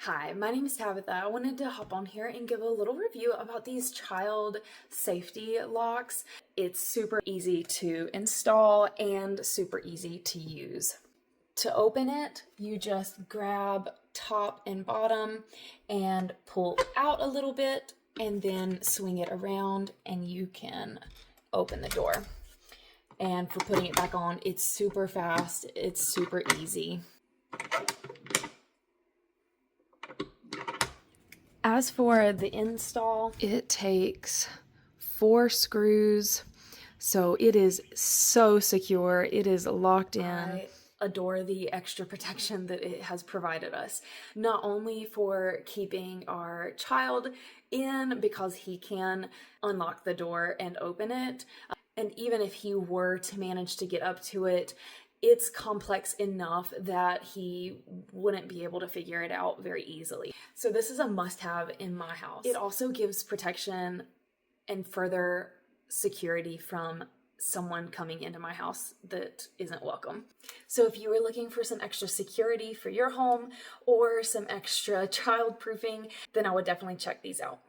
Hi, my name is Tabitha. I wanted to hop on here and give a little review about these child safety locks. It's super easy to install and super easy to use. To open it, you just grab top and bottom and pull out a little bit and then swing it around and you can open the door. And for putting it back on, it's super fast, it's super easy. As for the install, it takes 4 screws, so it is so secure. It is locked in. I adore the extra protection that it has provided us, not only for keeping our child in because he can unlock the door and open it, and even if he were to manage to get up to it, it's complex enough that he wouldn't be able to figure it out very easily. So this is a must-have in my house. It also gives protection and further security from someone coming into my house that isn't welcome. So if you were looking for some extra security for your home or some extra child-proofing, then I would definitely check these out.